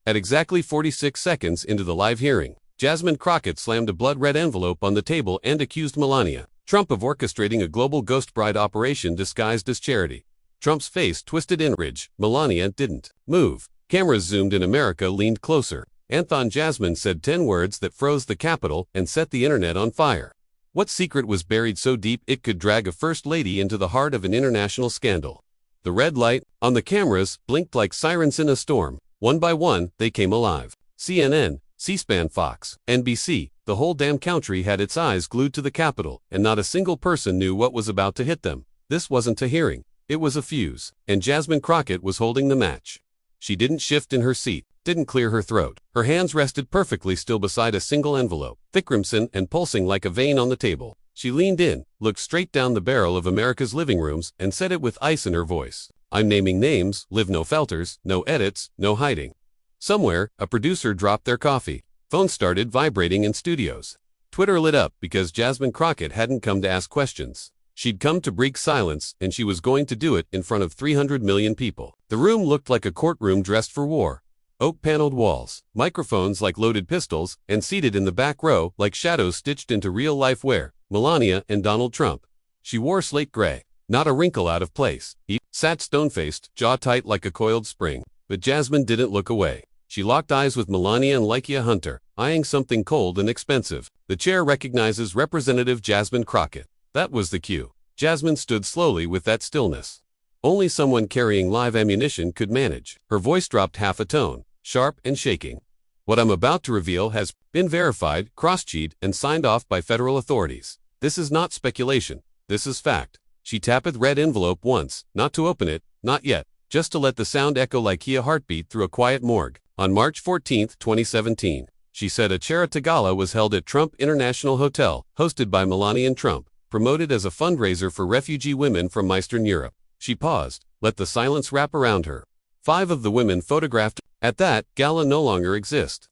At exactly 46 seconds into the live hearing, Jasmine Crockett slammed a blood-red envelope on the table and accused Melania Trump of orchestrating a global ghost bride operation disguised as charity. Trump's face twisted in rage. Melania didn't move. Cameras zoomed in. America leaned closer. Anthon Jasmine said 10 words that froze the Capitol and set the internet on fire. What secret was buried so deep it could drag a first lady into the heart of an international scandal? The red light on the cameras blinked like sirens in a storm. One by one, they came alive. CNN, C-SPAN, Fox, NBC, the whole damn country had its eyes glued to the Capitol, and not a single person knew what was about to hit them. This wasn't a hearing. It was a fuse, and Jasmine Crockett was holding the match. She didn't shift in her seat, didn't clear her throat. Her hands rested perfectly still beside a single envelope, thick crimson and pulsing like a vein on the table. She leaned in, looked straight down the barrel of America's living rooms, and said it with ice in her voice. I'm naming names, live no filters, no edits, no hiding. Somewhere, a producer dropped their coffee. Phones started vibrating in studios. Twitter lit up because Jasmine Crockett hadn't come to ask questions. She'd come to break silence, and she was going to do it in front of 300 million people. The room looked like a courtroom dressed for war. Oak-paneled walls, microphones like loaded pistols, and seated in the back row like shadows stitched into real-life were Melania and Donald Trump. She wore slate gray, not a wrinkle out of place. He sat stone-faced, jaw tight like a coiled spring. But Jasmine didn't look away. She locked eyes with Melania and Lykia Hunter, eyeing something cold and expensive. The chair recognizes Representative Jasmine Crockett. That was the cue. Jasmine stood slowly with that stillness. Only someone carrying live ammunition could manage. Her voice dropped half a tone, sharp and shaking. What I'm about to reveal has been verified, cross-checked, and signed off by federal authorities. This is not speculation. This is fact. She tapped the red envelope once, not to open it, not yet, just to let the sound echo like a heartbeat through a quiet morgue. On March 14, 2017, she said a charity gala was held at Trump International Hotel, hosted by Melania Trump, promoted as a fundraiser for refugee women from Eastern Europe. She paused, let the silence wrap around her. 5 of the women photographed at that gala no longer exist.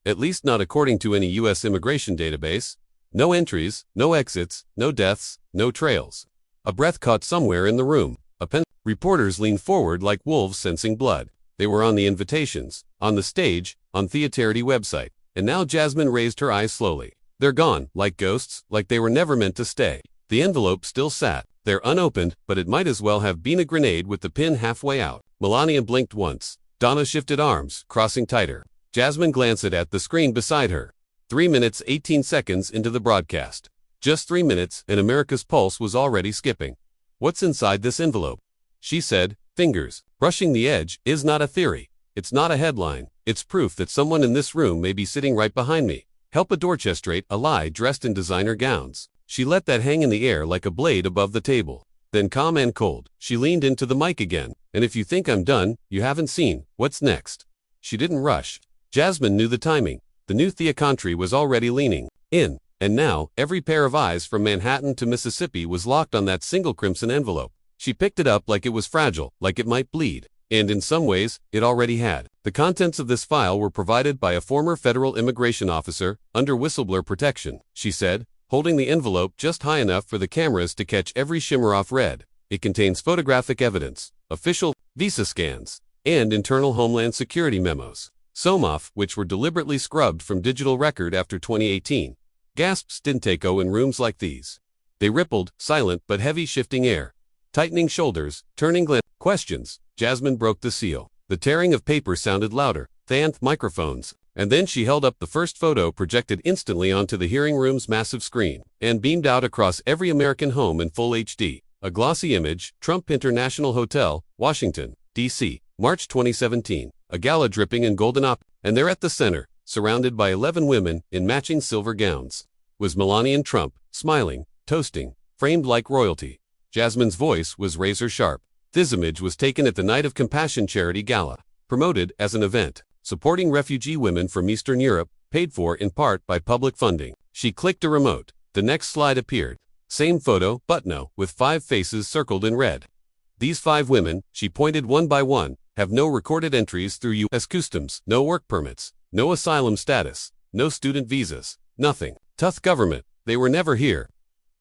At least not according to any U.S. immigration database. No entries, no exits, no deaths, no trails. A breath caught somewhere in the room. Reporters leaned forward like wolves sensing blood. They were on the invitations, on the stage, on the Theaterity website. And now Jasmine raised her eyes slowly. They're gone, like ghosts, like they were never meant to stay. The envelope still sat there unopened, but it might as well have been a grenade with the pin halfway out. Melania blinked once. Donna shifted arms, crossing tighter. Jasmine glanced at the screen beside her. 3 minutes 18 seconds into the broadcast. Just 3 minutes, and America's pulse was already skipping. What's inside this envelope? She said, fingers brushing the edge, is not a theory. It's not a headline. It's proof that someone in this room may be sitting right behind me. Help a Dorchestrate, a lie dressed in designer gowns. She let that hang in the air like a blade above the table. Then calm and cold, she leaned into the mic again. And if you think I'm done, you haven't seen what's next. She didn't rush. Jasmine knew the timing. The new theocountry was already leaning in. And now, every pair of eyes from Manhattan to Mississippi was locked on that single crimson envelope. She picked it up like it was fragile, like it might bleed. And in some ways, it already had. The contents of this file were provided by a former federal immigration officer, under whistleblower protection, she said, holding the envelope just high enough for the cameras to catch every shimmer off red. It contains photographic evidence, official visa scans, and internal Homeland Security memos. Some of which were deliberately scrubbed from digital record after 2018. Gasps didn't echo in rooms like these. They rippled, silent but heavy, shifting air. Tightening shoulders, turning questions. Jasmine broke the seal. The tearing of paper sounded louder, than microphones. And then she held up the first photo, projected instantly onto the hearing room's massive screen, and beamed out across every American home in full HD. A glossy image, Trump International Hotel, Washington, D.C., March 2017. A gala dripping in golden and there at the center, surrounded by 11 women in matching silver gowns, was Melania Trump, smiling, toasting, framed like royalty. Jasmine's voice was razor sharp. This image was taken at the Night of Compassion charity gala, promoted as an event supporting refugee women from Eastern Europe, paid for in part by public funding. She clicked a remote. The next slide appeared. Same photo, but no, with 5 faces circled in red. These 5 women, she pointed one by one, have no recorded entries through U.S. Customs, no work permits, no asylum status, no student visas, nothing. Tough government, they were never here.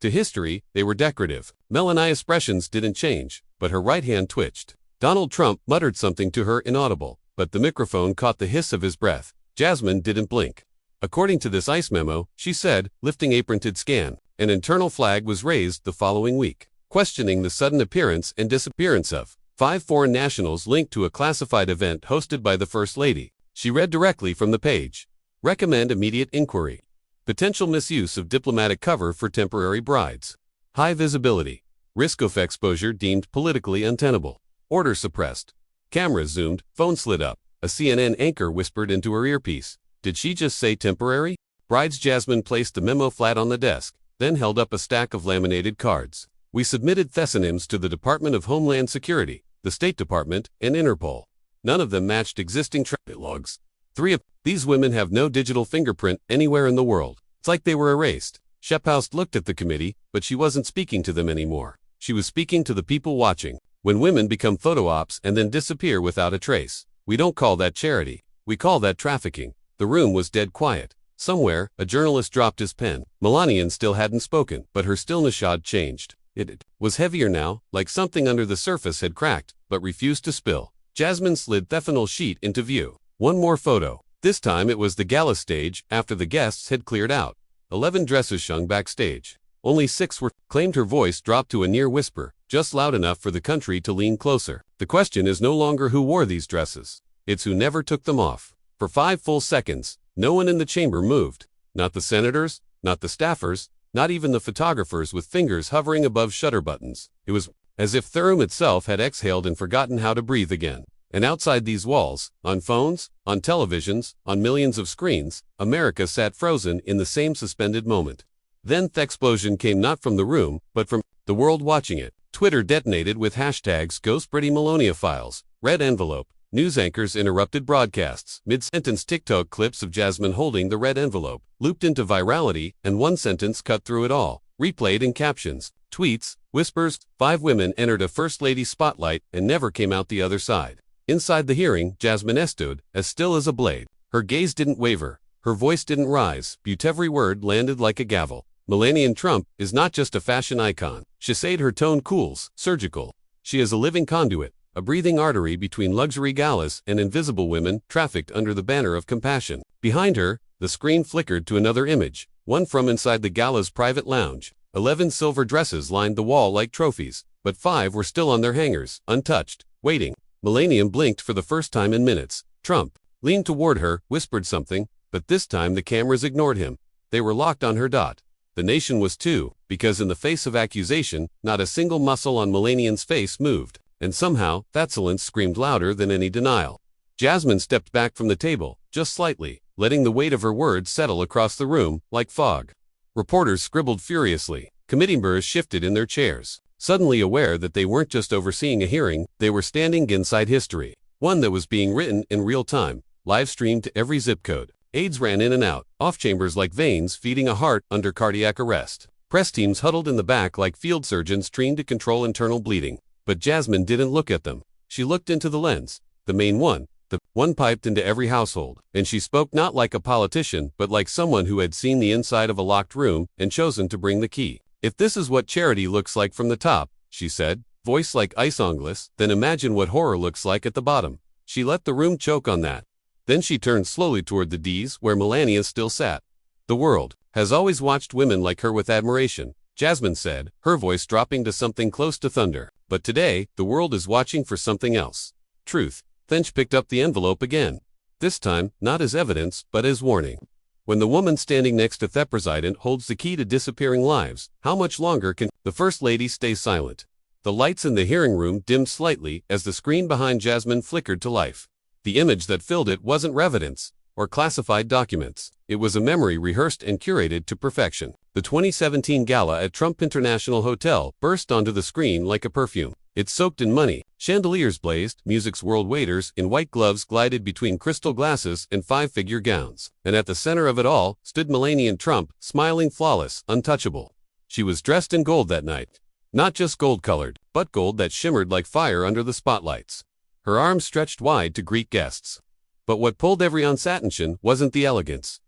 To history, they were decorative. Melania's expressions didn't change, but her right hand twitched. Donald Trump muttered something to her inaudible. but the microphone caught the hiss of his breath. Jasmine didn't blink. According to this ICE memo, she said, lifting apron-ted scan, an internal flag was raised the following week, questioning the sudden appearance and disappearance of 5 foreign nationals linked to a classified event hosted by the First Lady. She read directly from the page. Recommend immediate inquiry. Potential misuse of diplomatic cover for temporary brides. High visibility. Risk of exposure deemed politically untenable. Order suppressed. Cameras zoomed, phone slid up. A CNN anchor whispered into her earpiece. Did she just say temporary? Brides. Jasmine placed the memo flat on the desk, then held up a stack of laminated cards. We submitted thesonyms to the Department of Homeland Security, the State Department, and Interpol. None of them matched existing traffic logs. 3 of these women have no digital fingerprint anywhere in the world. It's like they were erased. Shephouse looked at the committee, but she wasn't speaking to them anymore. She was speaking to the people watching. When women become photo ops and then disappear without a trace, we don't call that charity. We call that trafficking. The room was dead quiet. Somewhere, a journalist dropped his pen. Melania still hadn't spoken, but her stillness had changed. It was heavier now, like something under the surface had cracked, but refused to spill. Jasmine slid the phenol sheet into view. One more photo. This time it was the gala stage after the guests had cleared out. 11 dresses hung backstage. Only 6 were. Claimed her voice dropped to a near whisper, just loud enough for the country to lean closer. The question is no longer who wore these dresses. It's who never took them off. For 5 full seconds, no one in the chamber moved. Not the senators, not the staffers, not even the photographers with fingers hovering above shutter buttons. It was as if the room itself had exhaled and forgotten how to breathe again. And outside these walls, on phones, on televisions, on millions of screens, America sat frozen in the same suspended moment. Then the explosion came not from the room, but from the world watching it. Twitter detonated with hashtags #GhostBrittyMelania Files, Red Envelope. News anchors interrupted broadcasts. Mid-sentence TikTok clips of Jasmine holding the red envelope looped into virality, and one sentence cut through it all, replayed in captions, tweets, whispers. 5 women entered a First Lady spotlight and never came out the other side. Inside the hearing, Jasmine stood, as still as a blade. Her gaze didn't waver. Her voice didn't rise, but every word landed like a gavel. Melania Trump is not just a fashion icon. She said, her tone cools, surgical. She is a living conduit, a breathing artery between luxury galas and invisible women trafficked under the banner of compassion. Behind her, the screen flickered to another image, one from inside the gala's private lounge. 11 silver dresses lined the wall like trophies, but 5 were still on their hangers, untouched, waiting. Melania blinked for the first time in minutes. Trump leaned toward her, whispered something, but this time the cameras ignored him. They were locked on her dot. The nation was too, because in the face of accusation, not a single muscle on Melania's face moved, and somehow, that silence screamed louder than any denial. Jasmine stepped back from the table, just slightly, letting the weight of her words settle across the room, like fog. Reporters scribbled furiously. Committee members shifted in their chairs, suddenly aware that they weren't just overseeing a hearing, they were standing inside history. One that was being written in real time, live-streamed to every zip code. Aides ran in and out, off chambers like veins feeding a heart under cardiac arrest. Press teams huddled in the back like field surgeons trained to control internal bleeding. But Jasmine didn't look at them. She looked into the lens, the main one, the one piped into every household. And she spoke not like a politician, but like someone who had seen the inside of a locked room and chosen to bring the key. If this is what charity looks like from the top, she said, voice like ice anglais, then imagine what horror looks like at the bottom. She let the room choke on that. Then she turned slowly toward the D's where Melania still sat. The world has always watched women like her with admiration, Jasmine said, her voice dropping to something close to thunder. But today, the world is watching for something else. Truth. Then she picked up the envelope again. This time, not as evidence, but as warning. When the woman standing next to the president holds the key to disappearing lives, how much longer can the First Lady stay silent? The lights in the hearing room dimmed slightly as the screen behind Jasmine flickered to life. The image that filled it wasn't evidence or classified documents. It was a memory rehearsed and curated to perfection. The 2017 gala at Trump International Hotel burst onto the screen like a perfume. It soaked in money. Chandeliers blazed, music's world waiters in white gloves glided between crystal glasses and 5-figure gowns. And at the center of it all stood Melania Trump, smiling flawless, untouchable. She was dressed in gold that night. Not just gold-colored, but gold that shimmered like fire under the spotlights. Her arms stretched wide to greet guests. But what pulled everyone's attention wasn't the elegance.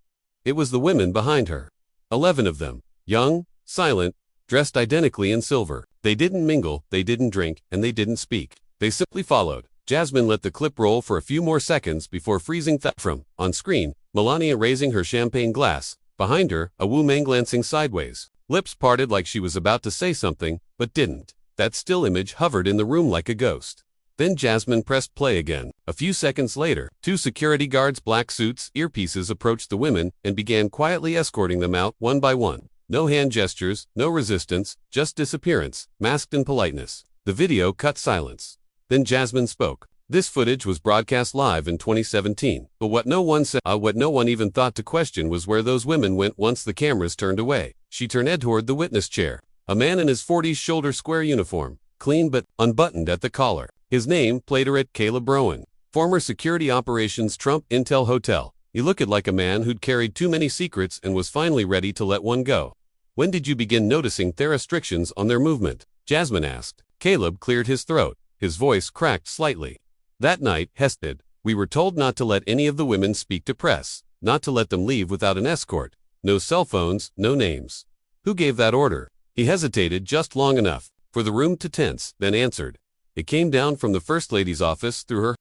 It was the women behind her. 11 of them, young, silent, dressed identically in silver. They didn't mingle, they didn't drink, and they didn't speak. They simply followed. Jasmine let the clip roll for a few more seconds before freezing from. On screen, Melania raising her champagne glass. Behind her, a woman glancing sideways. Lips parted like she was about to say something, but didn't. That still image hovered in the room like a ghost. Then Jasmine pressed play again. A few seconds later, two security guards, black suits, earpieces approached the women and began quietly escorting them out one by one. No hand gestures, no resistance, just disappearance, masked in politeness. The video cut silence. Then Jasmine spoke. This footage was broadcast live in 2017, but what no one even thought to question was where those women went once the cameras turned away. She turned toward the witness chair. A man in his 40s shoulder square uniform, clean but unbuttoned at the collar. His name, Platerate Caleb Rowan, former security operations Trump Intel Hotel. He looked like a man who'd carried too many secrets and was finally ready to let one go. When did you begin noticing their restrictions on their movement? Jasmine asked. Caleb cleared his throat. His voice cracked slightly. That night, Hested, we were told not to let any of the women speak to press, not to let them leave without an escort. No cell phones, no names. Who gave that order? He hesitated just long enough for the room to tense, then answered. It came down from the First Lady's office through her